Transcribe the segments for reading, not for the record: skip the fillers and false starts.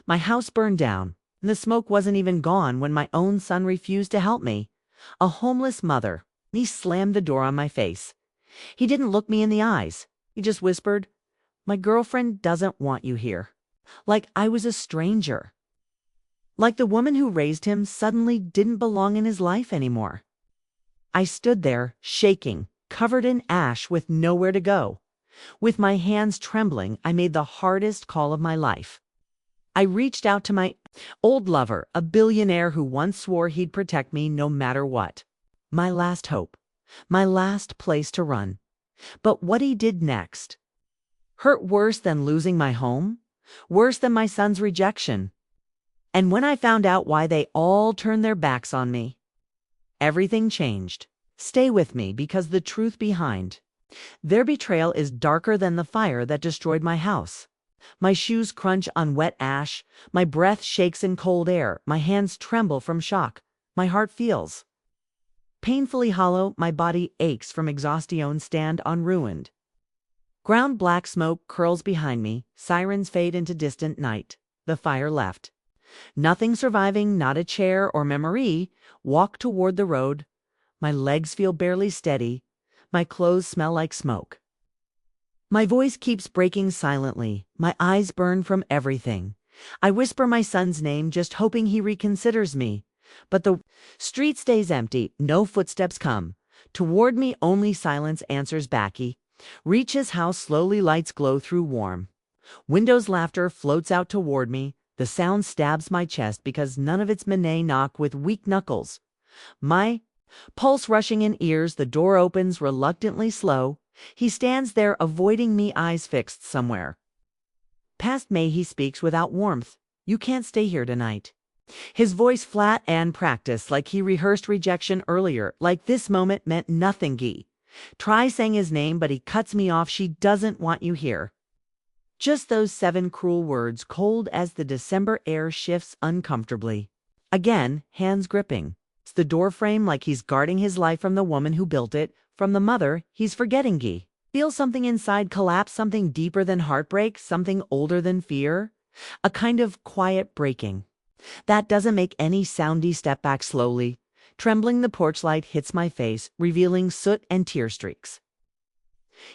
My house burned down, and the smoke wasn't even gone when my own son refused to help me. A homeless mother. He slammed the door on my face. He didn't look me in the eyes. He just whispered, "My girlfriend doesn't want you here." Like I was a stranger. Like the woman who raised him suddenly didn't belong in his life anymore. I stood there, shaking, covered in ash with nowhere to go. With my hands trembling, I made the hardest call of my life. I reached out to my old lover, a billionaire who once swore he'd protect me no matter what. My last hope. My last place to run. But what he did next hurt worse than losing my home, worse than my son's rejection. And when I found out why they all turned their backs on me, everything changed. Stay with me because the truth behind their betrayal is darker than the fire that destroyed my house. My shoes crunch on wet ash, my breath shakes in cold air, my hands tremble from shock, my heart feels painfully hollow, my body aches from exhaustion stand on ruined. Ground black smoke curls behind me, sirens fade into distant night. The fire left. Nothing surviving, not a chair or memory. Walk toward the road. My legs feel barely steady. My clothes smell like smoke. My voice keeps breaking silently. My eyes burn from everything. I whisper my son's name, just hoping he reconsiders me. But the street stays empty. No footsteps come. Toward me, only silence answers back. He reach his house, slowly lights glow through warm windows. Laughter floats out toward me. The sound stabs my chest because none of it's Manet knock with weak knuckles. My pulse rushing in ears, the door opens reluctantly slow. He stands there avoiding me, eyes fixed somewhere. Past May he speaks without warmth. "You can't stay here tonight." His voice flat and practiced, like he rehearsed rejection earlier, like this moment meant nothing. Guy try saying his name, but he cuts me off. "She doesn't want you here." Just those 7 cruel words, cold as the December air shifts uncomfortably. Again, hands gripping. It's the door frame, like he's guarding his life from the woman who built it, from the mother he's forgetting. Guy feels something inside collapse, something deeper than heartbreak, something older than fear. A kind of quiet breaking. That doesn't make any sound. He step back slowly. Trembling, the porch light hits my face, revealing soot and tear streaks.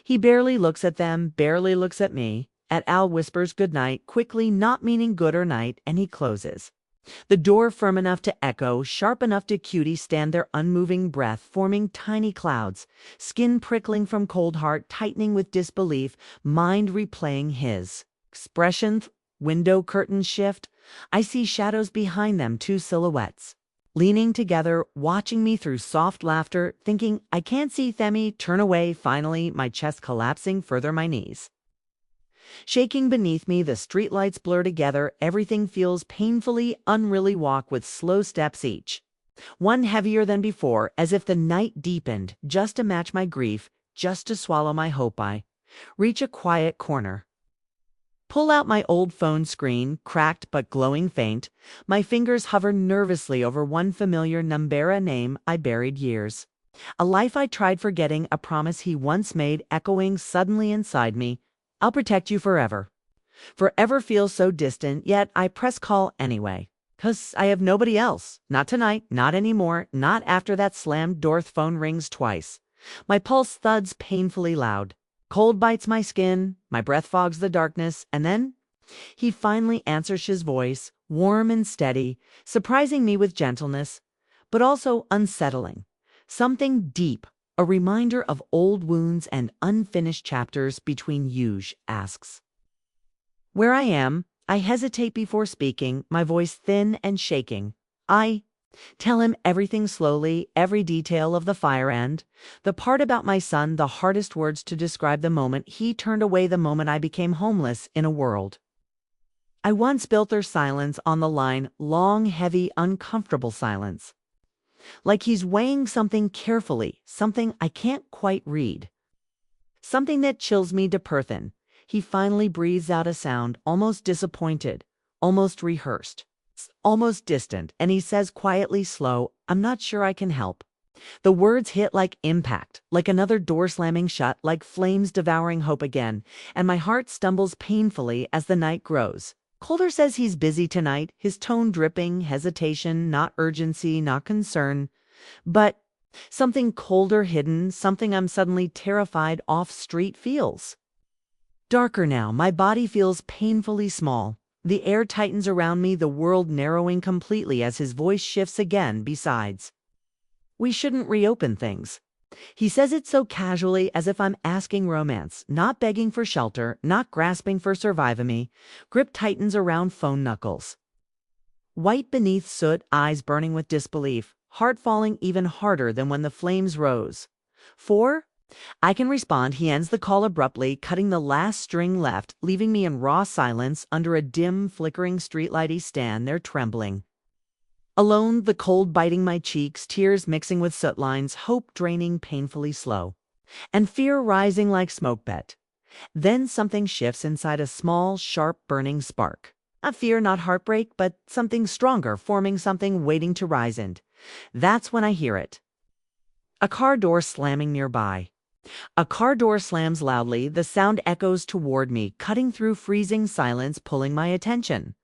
He barely looks at them, barely looks at me. At Al whispers goodnight, quickly, not meaning good or night, and he closes. The door firm enough to echo, sharp enough to Cutie stand there, unmoving, breath forming tiny clouds, skin prickling from cold, heart tightening with disbelief, mind replaying his expression. Window curtains shift. I see shadows behind them, 2 silhouettes. Leaning together, watching me through soft laughter, thinking, I can't see Themi, turn away, finally, my chest collapsing further, my knees shaking beneath me, the streetlights blur together, everything feels painfully unreally, walk with slow steps each. One heavier than before, as if the night deepened, just to match my grief, just to swallow my hope. I reach a quiet corner. Pull out my old phone screen, cracked but glowing faint. My fingers hover nervously over one familiar number, a name I buried years. A life I tried forgetting, a promise he once made, echoing suddenly inside me. I'll protect you forever. Forever feels so distant, yet I press call anyway. 'Cause I have nobody else. Not tonight, not anymore, not after that slammed door. Phone rings twice. My pulse thuds painfully loud. Cold bites my skin, my breath fogs the darkness, and then he finally answers, his voice, warm and steady, surprising me with gentleness, but also unsettling. Something deep, a reminder of old wounds and unfinished chapters between Yuge, asks where I am. I hesitate before speaking, my voice thin and shaking. I tell him everything slowly, every detail of the fire and the part about my son, the hardest words to describe the moment he turned away, the moment I became homeless in a world I once built. Their silence on the line, long, heavy, uncomfortable silence. Like he's weighing something carefully, something I can't quite read. Something that chills me to Perthen. He finally breathes out a sound, almost disappointed, almost rehearsed, almost distant, and he says quietly, slow, I'm not sure I can help. The words hit like impact, like another door slamming shut, like flames devouring hope again, and my heart stumbles painfully as the night grows. Colder says he's busy tonight, his tone dripping, hesitation, not urgency, not concern. But something colder hidden, something I'm suddenly terrified off-street feels. Darker now, my body feels painfully small. The air tightens around me, the world narrowing completely as his voice shifts again. Besides, we shouldn't reopen things. He says it so casually, as if I'm asking romance, not begging for shelter, not grasping for survivamy. Grip tightens around phone knuckles. White beneath soot, eyes burning with disbelief, heart falling even harder than when the flames rose. 4. I can respond. He ends the call abruptly, cutting the last string left, leaving me in raw silence under a dim, flickering streetlight. I stand there trembling. Alone, the cold biting my cheeks, tears mixing with soot lines, hope draining painfully slow, and fear rising like smoke bet. Then something shifts inside, a small, sharp, burning spark. Not fear, not heartbreak, but something stronger, forming, something waiting to rise. And that's when I hear it. A car door slamming nearby. A car door slams loudly, the sound echoes toward me, cutting through freezing silence, pulling my attention.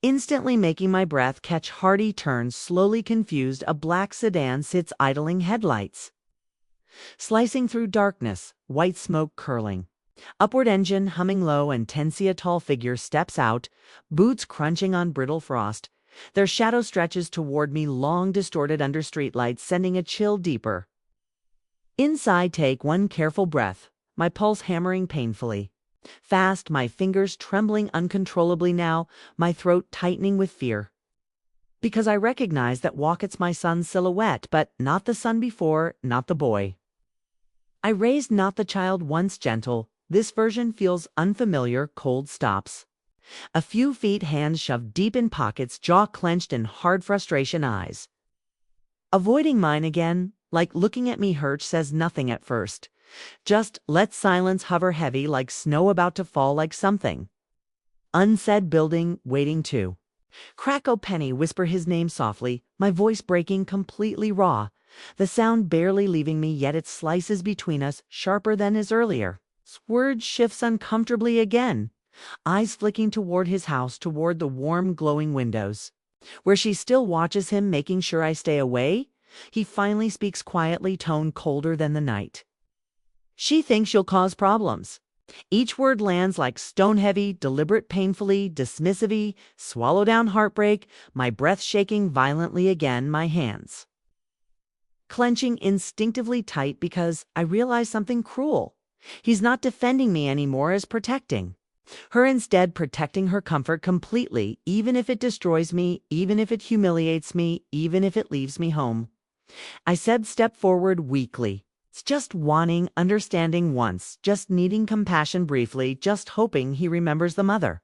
Instantly making my breath catch, hearty turns, slowly confused, a black sedan sits idling, headlights slicing through darkness, white smoke curling. Upward engine humming low, and tensely a tall figure steps out, boots crunching on brittle frost. Their shadow stretches toward me, long distorted under streetlights, sending a chill deeper. Inside, take one careful breath, my pulse hammering painfully. Fast, my fingers trembling uncontrollably now, my throat tightening with fear. Because I recognize that walk, it's my son's silhouette, but not the son before, not the boy I raised, not the child once gentle. This version feels unfamiliar. Cold stops. A few feet, hands shoved deep in pockets, jaw clenched in hard frustration, eyes avoiding mine again, like looking at me hurt, says nothing at first. Just lets silence hover heavy like snow about to fall, like something unsaid building, waiting to crack. "Oh, Penny," whisper his name softly, my voice breaking completely raw, the sound barely leaving me, yet it slices between us, sharper than his earlier. Word shifts uncomfortably again, eyes flicking toward his house, toward the warm, glowing windows, where she still watches him, making sure I stay away. He finally speaks quietly, tone colder than the night. "She thinks you'll cause problems." Each word lands like stone-heavy, deliberate, painfully, dismissive, swallow down heartbreak, my breath shaking violently again, my hands clenching instinctively tight, because I realize something cruel. He's not defending me anymore, as protecting her, instead protecting her comfort completely, even if it destroys me, even if it humiliates me, even if it leaves me home. I said, step forward weakly. It's just wanting understanding once, just needing compassion briefly, just hoping he remembers the mother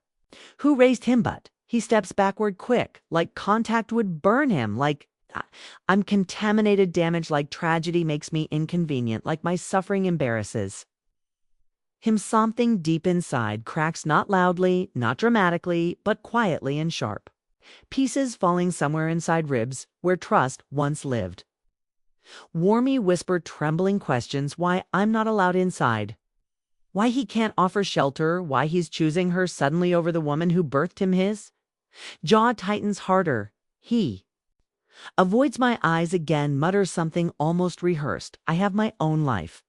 who raised him. But he steps backward quick, like contact would burn him, like I'm contaminated, damaged, like tragedy makes me inconvenient, like my suffering embarrasses him. Something deep inside cracks, not loudly, not dramatically, but quietly and sharp. Pieces falling somewhere inside ribs, where trust once lived. Warmy whispered, trembling questions, why I'm not allowed inside. Why he can't offer shelter, why he's choosing her suddenly over the woman who birthed him. His jaw tightens harder. He avoids my eyes again, mutters something almost rehearsed. I have my own life.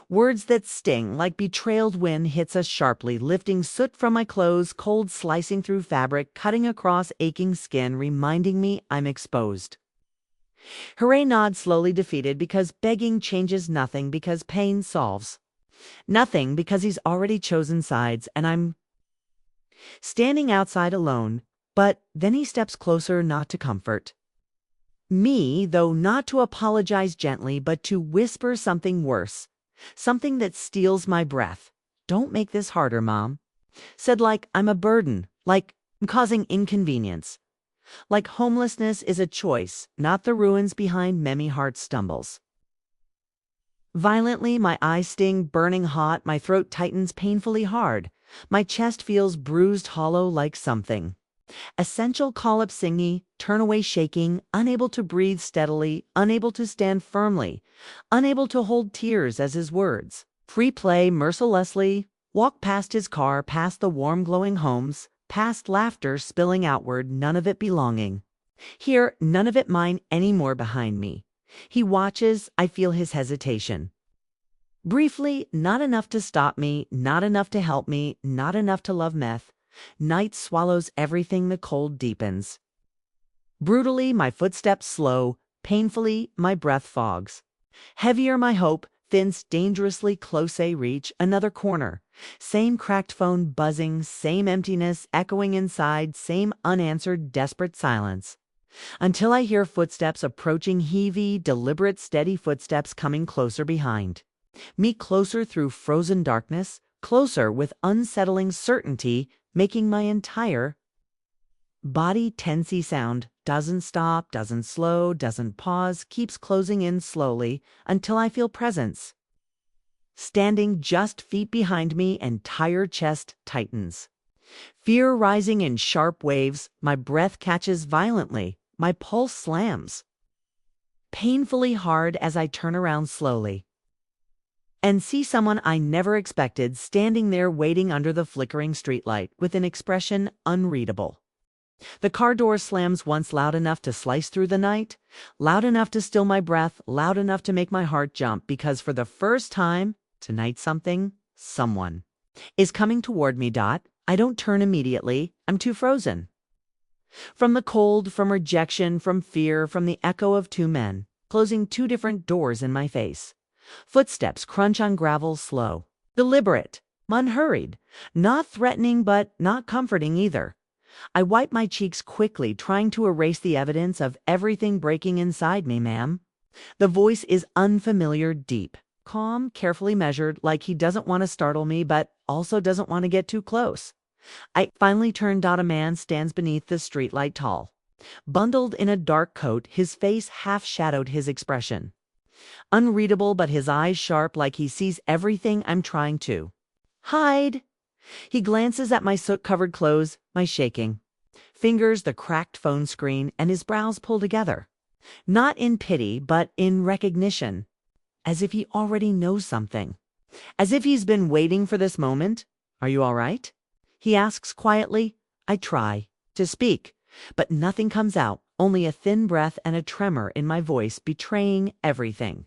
Words that sting like betrayed. Wind hits us sharply, lifting soot from my clothes, cold slicing through fabric, cutting across aching skin, reminding me I'm exposed. Hooray nods slowly, defeated, because begging changes nothing, because pain solves nothing, because he's already chosen sides, and I'm standing outside alone. But then he steps closer, not to comfort me, though, not to apologize gently, but to whisper something worse, something that steals my breath. "Don't make this harder, Mom," said, like I'm a burden, like I'm causing inconvenience. Like homelessness is a choice, not the ruins behind many heart stumbles. Violently, my eyes sting, burning hot, my throat tightens painfully hard. My chest feels bruised, hollow, like something essential call up singing, turn away shaking, unable to breathe steadily, unable to stand firmly, unable to hold tears as his words free play mercilessly, walk past his car, past the warm glowing homes, past laughter spilling outward, none of it belonging. Here, none of it mine anymore behind me. He watches, I feel his hesitation. Briefly, not enough to stop me, not enough to help me, not enough to love meth. Night swallows everything, the cold deepens. Brutally, my footsteps slow, painfully, my breath fogs. Heavier my hope, thins dangerously close a reach, another corner. Same cracked phone buzzing, same emptiness echoing inside, same unanswered desperate silence. Until I hear footsteps approaching, heavy, deliberate, steady footsteps coming closer behind. Me closer through frozen darkness, closer with unsettling certainty, making my entire body tensy sound. Doesn't stop, doesn't slow, doesn't pause, keeps closing in slowly until I feel presence. Standing just feet behind me, entire chest tightens. Fear rising in sharp waves, my breath catches violently, my pulse slams. Painfully hard as I turn around slowly and see someone I never expected standing there waiting under the flickering streetlight with an expression unreadable. The car door slams once, loud enough to slice through the night, loud enough to still my breath, loud enough to make my heart jump, because for the first time tonight someone is coming toward me. I don't turn immediately. I'm too frozen. From the cold, from rejection, from fear, from the echo of two men closing two different doors in my face. Footsteps crunch on gravel, slow, deliberate, unhurried, not threatening but not comforting either. I wipe my cheeks quickly, trying to erase the evidence of everything breaking inside me. Ma'am. The voice is unfamiliar, deep, calm, carefully measured, like he doesn't want to startle me but also doesn't want to get too close. I finally turn. A man stands beneath the streetlight, tall, bundled in a dark coat, his face half shadowed, his expression unreadable but his eyes sharp, like he sees everything I'm trying to hide. He glances at my soot-covered clothes, my shaking fingers, the cracked phone screen, and his brows pull together. Not in pity, but in recognition. As if he already knows something. As if he's been waiting for this moment. Are you all right? He asks quietly. I try to speak, but nothing comes out, only a thin breath and a tremor in my voice betraying everything.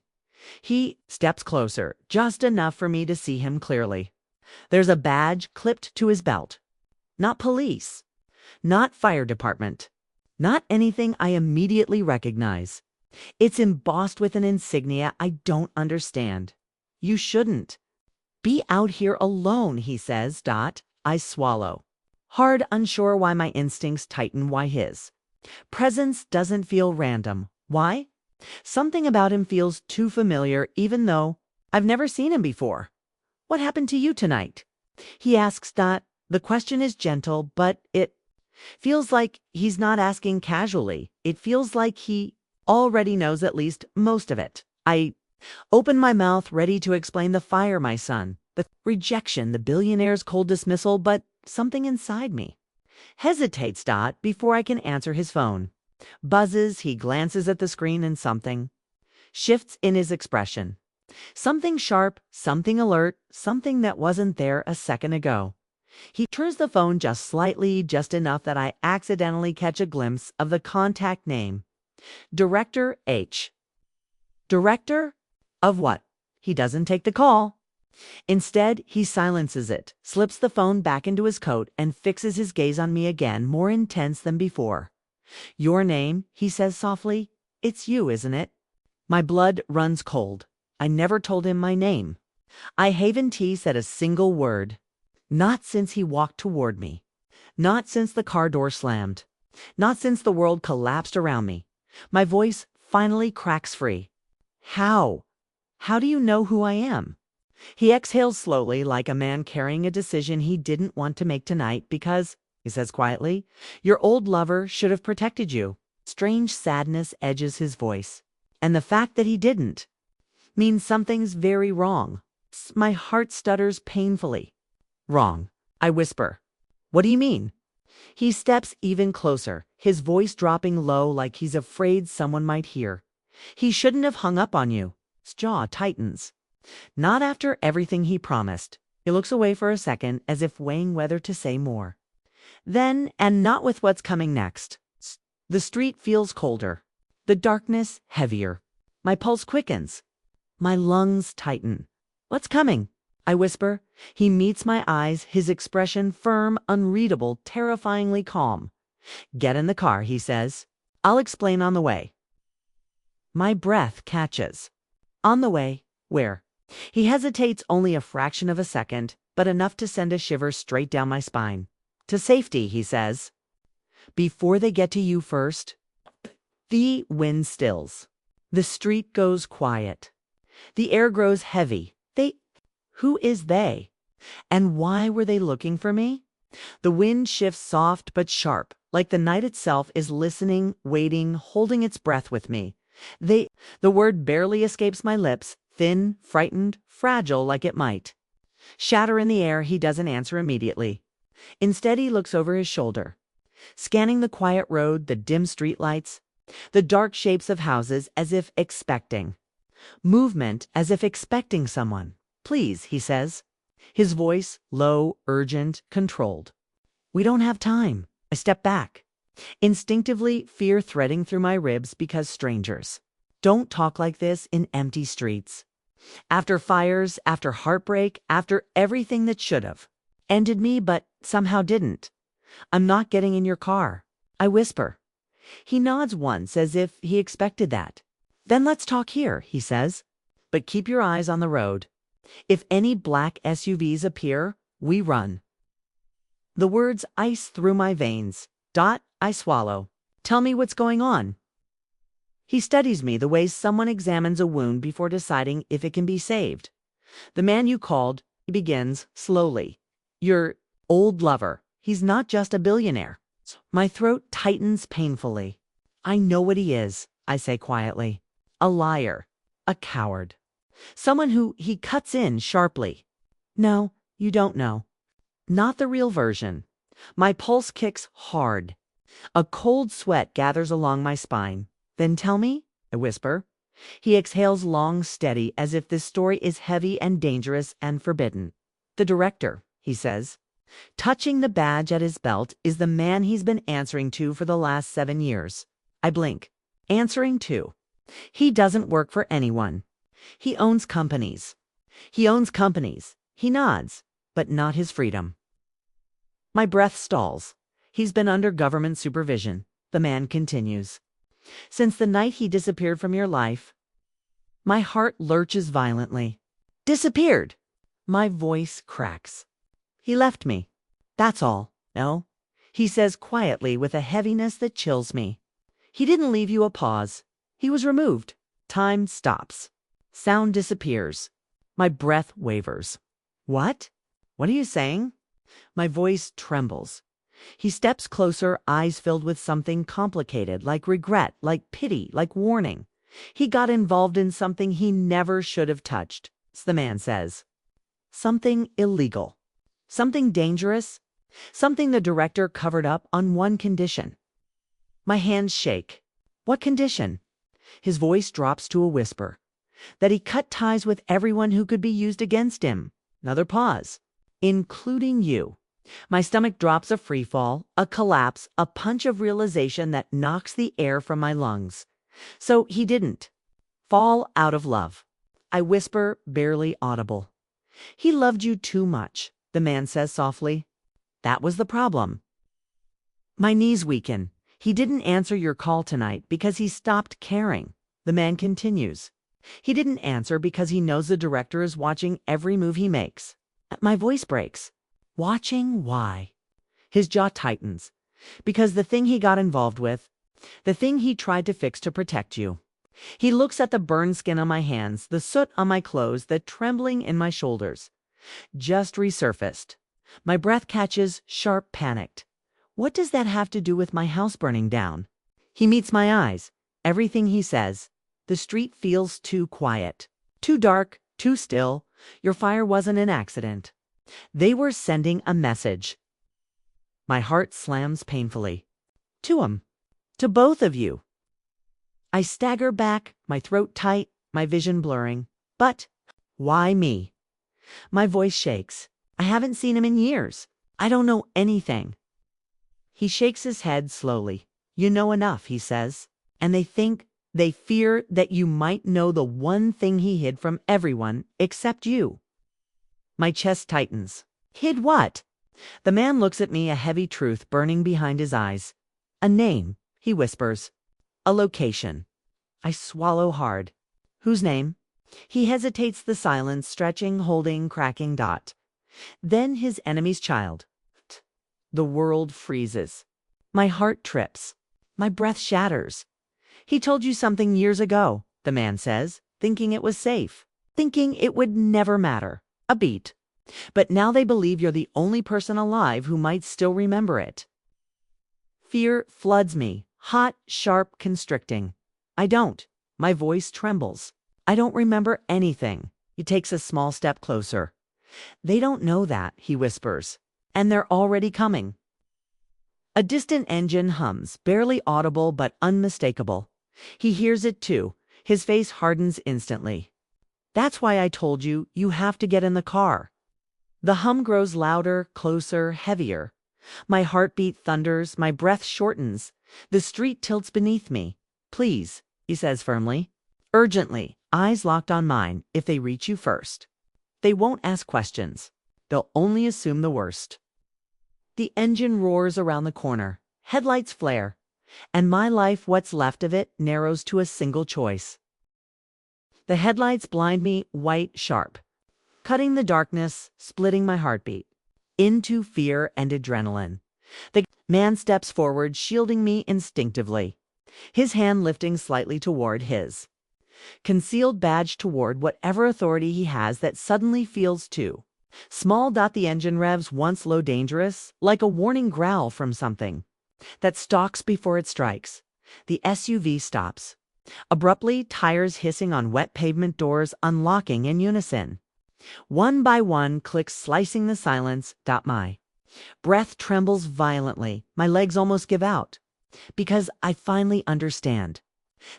He steps closer, just enough for me to see him clearly. There's a badge clipped to his belt. Not police. Not fire department. Not anything I immediately recognize. It's embossed with an insignia I don't understand. You shouldn't be out here alone, he says. I swallow. Hard, unsure why my instincts tighten, why his presence doesn't feel random. Why? Something about him feels too familiar, even though I've never seen him before. What happened to you tonight? He asks. The question is gentle, but it feels like he's not asking casually. It feels like he already knows at least most of it. I open my mouth, ready to explain the fire, my son, the rejection, the billionaire's cold dismissal, but something inside me hesitates. Before I can answer, his phone buzzes. He glances at the screen and something shifts in his expression. Something sharp, something alert, something that wasn't there a second ago. He turns the phone just slightly, just enough that I accidentally catch a glimpse of the contact name. Director H. Director? Of what? He doesn't take the call. Instead, he silences it, slips the phone back into his coat, and fixes his gaze on me again, more intense than before. Your name, he says softly. It's you, isn't it? My blood runs cold. I never told him my name. I haven't said a single word. Not since he walked toward me. Not since the car door slammed. Not since the world collapsed around me. My voice finally cracks free. How? How do you know who I am? He exhales slowly, like a man carrying a decision he didn't want to make tonight because, he says quietly, your old lover should have protected you. Strange sadness edges his voice. And the fact that he didn't means something's very wrong. My heart stutters painfully. Wrong, I whisper. What do you mean? He steps even closer, his voice dropping low, like he's afraid someone might hear. He shouldn't have hung up on you. His jaw tightens. Not after everything he promised. He looks away for a second, as if weighing whether to say more. Then, and not with what's coming next. The street feels colder. The darkness heavier. My pulse quickens. My lungs tighten. What's coming? I whisper. He meets my eyes, his expression firm, unreadable, terrifyingly calm. Get in the car, he says. I'll explain on the way. My breath catches. On the way, where? He hesitates only a fraction of a second, but enough to send a shiver straight down my spine. To safety, he says. Before they get to you first. The wind stills. The street goes quiet. The air grows heavy. Who is they? And why were they looking for me? The wind shifts soft but sharp, like the night itself is listening, waiting, holding its breath with me. The word barely escapes my lips, thin, frightened, fragile like it might. Shatter in the air, he doesn't answer immediately. Instead, he looks over his shoulder, scanning the quiet road, the dim streetlights, the dark shapes of houses as if expecting. Movement as if expecting someone. Please, he says. His voice, low, urgent, controlled. We don't have time. I step back. Instinctively, fear threading through my ribs because strangers don't talk like this in empty streets. After fires, after heartbreak, after everything that should have ended me but somehow didn't. I'm not getting in your car. I whisper. He nods once as if he expected that. Then let's talk here, he says. But keep your eyes on the road. If any black SUVs appear, we run. The words ice through my veins. I swallow. Tell me what's going on. He studies me the way someone examines a wound before deciding if it can be saved. The man you called, he begins slowly. Your old lover. He's not just a billionaire. My throat tightens painfully. I know what he is, I say quietly. A liar. A coward. Someone who he cuts in sharply. No, you don't know. Not the real version. My pulse kicks hard. A cold sweat gathers along my spine. Then tell me, I whisper. He exhales long, steady, as if this story is heavy and dangerous and forbidden. The director, he says. Touching the badge at his belt is the man he's been answering to for the last 7 years. I blink. Answering to. He doesn't work for anyone. He owns companies. He nods, but not his freedom. My breath stalls. He's been under government supervision. The man continues. Since the night he disappeared from your life. My heart lurches violently. Disappeared. My voice cracks. He left me. That's all. No, he says quietly with a heaviness that chills me. He didn't leave you a pause. He was removed. Time stops. Sound disappears. My breath wavers. What? What are you saying? My voice trembles. He steps closer, eyes filled with something complicated, like regret, like pity, like warning. He got involved in something he never should have touched, the man says. Something illegal. Something dangerous. Something the director covered up on one condition. My hands shake. What condition? His voice drops to a whisper. That he cut ties with everyone who could be used against him. Another pause. Including you. My stomach drops a freefall, a collapse, a punch of realization that knocks the air from my lungs. So he didn't fall out of love. I whisper, barely audible. He loved you too much, the man says softly. That was the problem. My knees weaken. He didn't answer your call tonight because he stopped caring. The man continues. He didn't answer because he knows the director is watching every move he makes. My voice breaks. Watching why? His jaw tightens. Because the thing he got involved with, the thing he tried to fix to protect you. He looks at the burned skin on my hands, the soot on my clothes, the trembling in my shoulders. Just resurfaced. My breath catches, sharp, panicked. What does that have to do with my house burning down? He meets my eyes. Everything he says. The street feels too quiet. Too dark, too still. Your fire wasn't an accident. They were sending a message. My heart slams painfully. To him. To both of you. I stagger back, my throat tight, my vision blurring. But why me? My voice shakes. I haven't seen him in years. I don't know anything. He shakes his head slowly. You know enough, he says. And they fear that you might know the one thing he hid from everyone except you. My chest tightens. Hid what? The man looks at me, a heavy truth burning behind his eyes. A name, he whispers. A location. I swallow hard. Whose name? He hesitates, the silence, stretching, holding, cracking dot. Then his enemy's child. The world freezes. My heart trips. My breath shatters. He told you something years ago, the man says, thinking it was safe, thinking it would never matter. A beat. But now they believe you're the only person alive who might still remember it. Fear floods me, hot, sharp, constricting. I don't. My voice trembles. I don't remember anything. He takes a small step closer. They don't know that, he whispers. And they're already coming. A distant engine hums, barely audible but unmistakable. He hears it too. His face hardens instantly. That's why I told you, you have to get in the car. The hum grows louder, closer, heavier. My heartbeat thunders, my breath shortens. The street tilts beneath me. Please, he says firmly. Urgently, eyes locked on mine, if they reach you first. They won't ask questions. They'll only assume the worst. The engine roars around the corner. Headlights flare. And my life, what's left of it, narrows to a single choice. The headlights blind me, white, sharp, cutting the darkness, splitting my heartbeat. Into fear and adrenaline. The man steps forward, shielding me instinctively, his hand lifting slightly toward his. Concealed badge toward whatever authority he has that suddenly feels too small. The engine revs, once low, dangerous, like a warning growl from something that stalks before it strikes. The SUV stops. Abruptly, tires hissing on wet pavement, doors unlocking in unison. One by one, clicks slicing the silence. My breath trembles violently. My legs almost give out. Because I finally understand.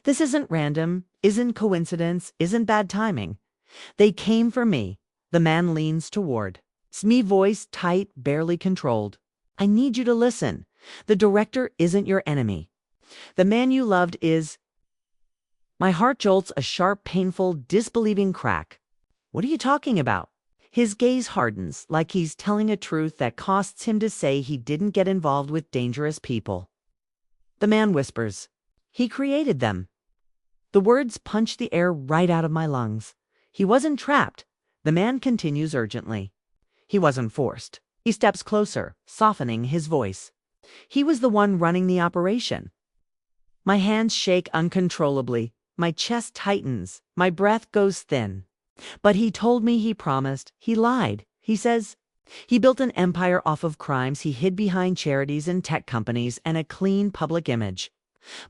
This isn't random, isn't coincidence, isn't bad timing. They came for me. The man leans toward. Me, voice tight, barely controlled. I need you to listen. The director isn't your enemy. The man you loved is. My heart jolts, a sharp, painful, disbelieving crack. What are you talking about? His gaze hardens, like he's telling a truth that costs him to say he didn't get involved with dangerous people. The man whispers. He created them. The words punch the air right out of my lungs. He wasn't trapped. The man continues urgently. He wasn't forced. He steps closer, softening his voice. He was the one running the operation. My hands shake uncontrollably. My chest tightens. My breath goes thin. But he told me, he promised. He lied. He says he built an empire off of crimes he hid behind charities and tech companies and a clean public image.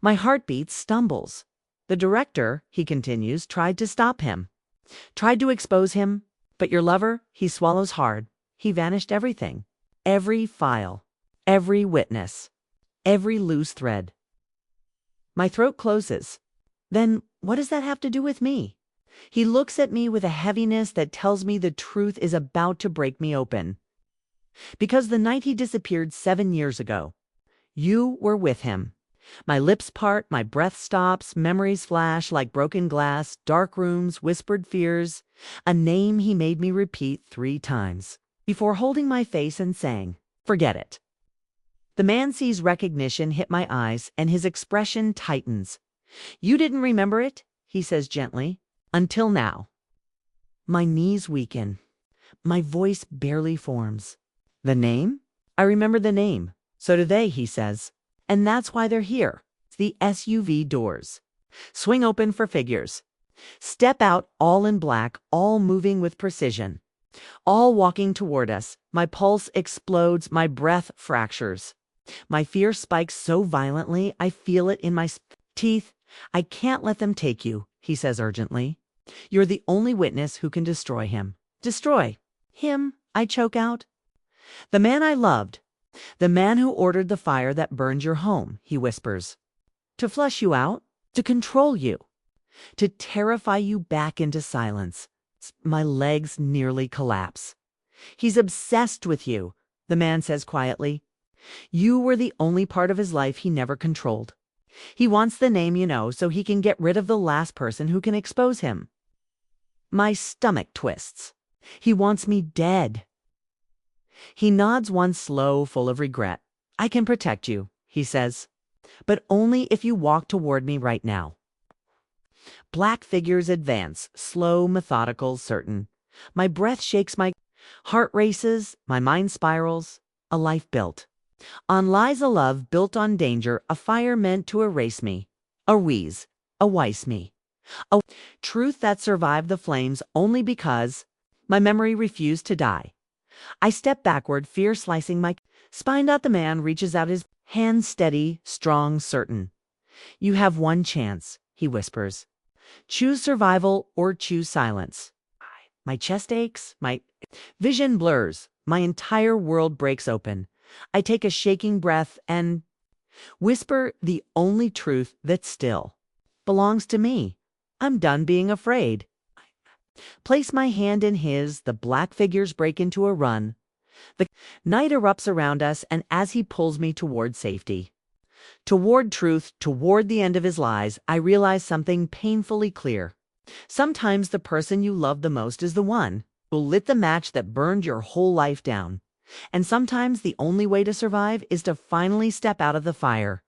My heartbeat stumbles. The director, he continues, tried to stop him. Tried to expose him. But your lover, he swallows hard. He vanished everything. Every file. Every witness. Every loose thread. My throat closes. Then what does that have to do with me? He looks at me with a heaviness that tells me the truth is about to break me open. Because the night he disappeared 7 years ago, you were with him. My lips part, my breath stops, memories flash like broken glass, dark rooms, whispered fears, a name he made me repeat 3 times before holding my face and saying, "Forget it." The man sees recognition hit my eyes and his expression tightens. You didn't remember it, he says gently, until now. My knees weaken. My voice barely forms. The name? I remember the name. So do they, he says. And that's why they're here. The SUV doors swing open for figures. Step out, all in black, all moving with precision. All walking toward us. My pulse explodes, my breath fractures. My fear spikes so violently, I feel it in my teeth. I can't let them take you, he says urgently. You're the only witness who can destroy him. Destroy him, I choke out. The man I loved. The man who ordered the fire that burned your home, he whispers. To flush you out, to control you, to terrify you back into silence. My legs nearly collapse. He's obsessed with you, the man says quietly. You were the only part of his life he never controlled. He wants the name you know so he can get rid of the last person who can expose him. My stomach twists. He wants me dead. He nods one slow, full of regret. I can protect you, he says, but only if you walk toward me right now. Black figures advance, slow, methodical, certain. My breath shakes, my heart races, my mind spirals. A life built on lies, a love built on danger, a fire meant to erase me, a wheeze, a wice me, a truth that survived the flames only because my memory refused to die. I step backward, fear slicing my spine. The man reaches out, his hand steady, strong, certain. You have one chance, he whispers. Choose survival or choose silence. My chest aches, my vision blurs, my entire world breaks open. I take a shaking breath and whisper the only truth that still belongs to me. I'm done being afraid. Place my hand in his, the black figures break into a run. The night erupts around us, and as he pulls me toward safety, toward truth, toward the end of his lies, I realize something painfully clear. Sometimes the person you love the most is the one who lit the match that burned your whole life down. And sometimes the only way to survive is to finally step out of the fire